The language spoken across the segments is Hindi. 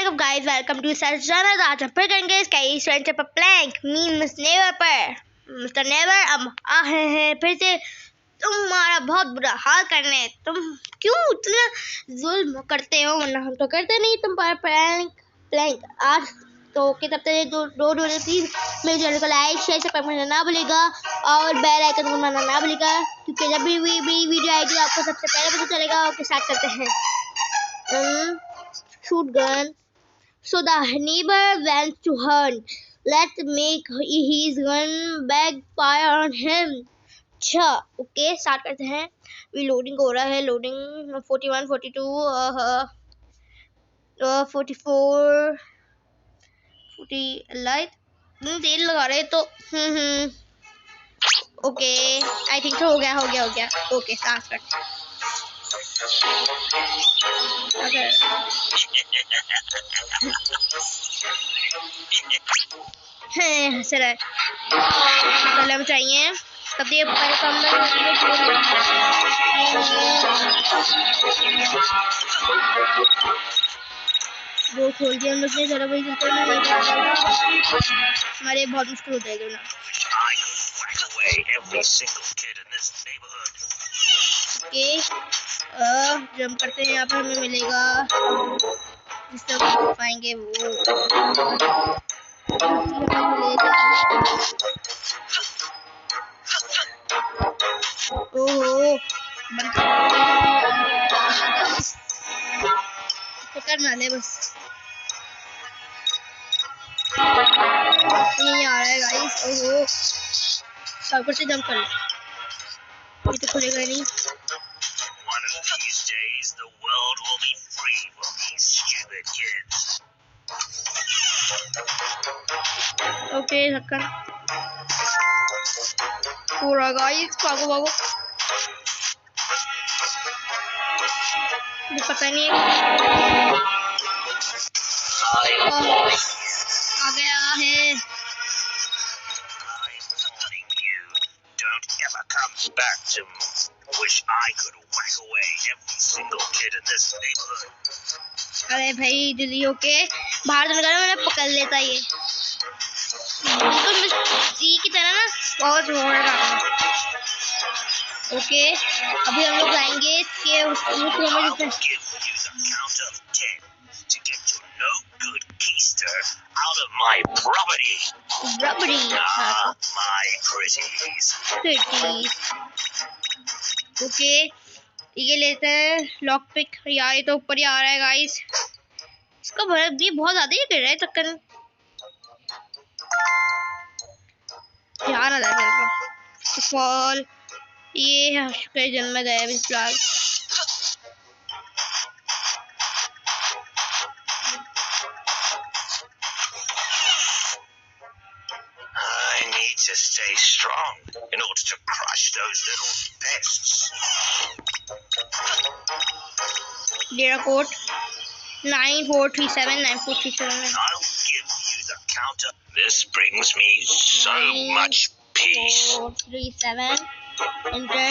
वालेकुम गाइस, वेलकम टू सरजाना। आज हम फिर करेंगे स्काई फ्रेंडशिप पर प्लैंक मी मिस नेवर पर। मिस्टर नेवर अब आए हैं फिर से तुम्हारा बहुत बुरा हाल करने। तुम क्यों इतना जुल्म करते हो? वरना हम तो करते नहीं तुम पर प्लैंक आज तो के तब तक दो प्लीज मेरे चैनल को लाइक शेयर सब्सक्राइब करना ना भूलिएगा और बेल आइकन को दबाना ना भूलिएगा, क्योंकि जब भी वीडियो आएगी आपको सबसे पहले पता चलेगा। ओके, स्टार्ट करते हैं। Shoot gun. So the neighbor went to hunt. Let's make his gun backfire on him. अच्छा, ओके स्टार्ट करते हैं। अभी लोडिंग हो रहा है। लोडिंग 41, 42, 44, 40 लाइट तेल लगा रहे तो ओके आई थिंक हो गया। ओके स्टार्ट करते हैं। हंस रहा है। कलम चाहिए तब ये वो खोल दिया हम लोग ने। जरा भाई हमारे बहुत मुश्किल हो जाएगा ना। ओके जंप करते हैं। यहाँ पर हमें मिलेगा जिससे हम पाएंगे वो ओहो पकड़ ना ले बस। ये आ रहा है गाइस। ओहो ऊपर से जंप कर लो। ये तो खुलेगा नहीं। ओके ढक्कन पूरा गाइस। भागो पता नहीं आ गया है। Back to wish I could whack away every single kid in this neighborhood. अरे भाई जल्दी होके बाहर तो निकलो, मैंने पकड़ लेता ये जी की तरह ना बहुत जोर रहा। ओके अभी हम लोग जाएंगे कि out of my property. My pretties. Okay ये लेते हैं लॉक पिक। यार ये तो ऊपर ही आ रहा है गाइस। इसका बर्फ भी बहुत ज्यादा ही गिर रहा है टक्कर। ध्यान आ रहा है फॉल। ये शुक्र जन्म गया फिलहाल। To stay strong in order to crush those little pests. Data code 9437 9437. I'll give you the counter. This brings me so much peace. 437 enter.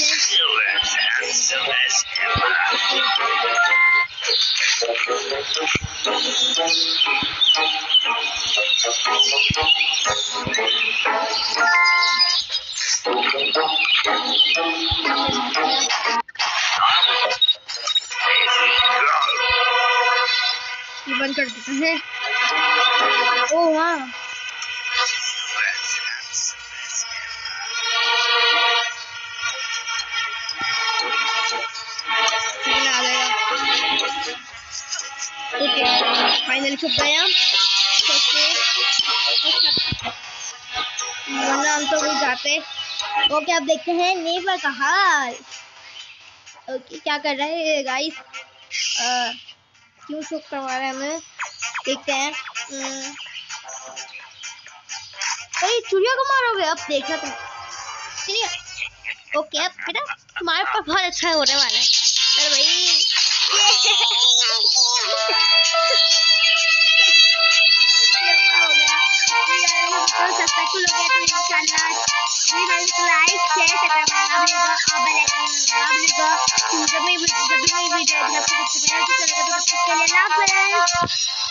Still as handsome as ever. ये बंद कर देते हैं। ओह हाँ फाइनली छुप गया। वरना हम तो वही जाते। ओके अब देखते हैं नेवर का हाल। ओके क्या कर रहे हैं गाइस? क्यों शूट करवा रहे हैं हमें? देखते हैं। अरे चुड़िया को मारोगे? अब देखना तुम। ओके अब बेटा तुम्हारे पर बहुत अच्छा होने वाला है। अरे भाई सक्सेसफुल हो गया। शेयर सब्सक्राइब लगा और बेल आइकन लगा। जब भी नई वीडियो आपको सबसे पहले चलेगा तो तब तक के लिए अल्लाह हाफ़िज़।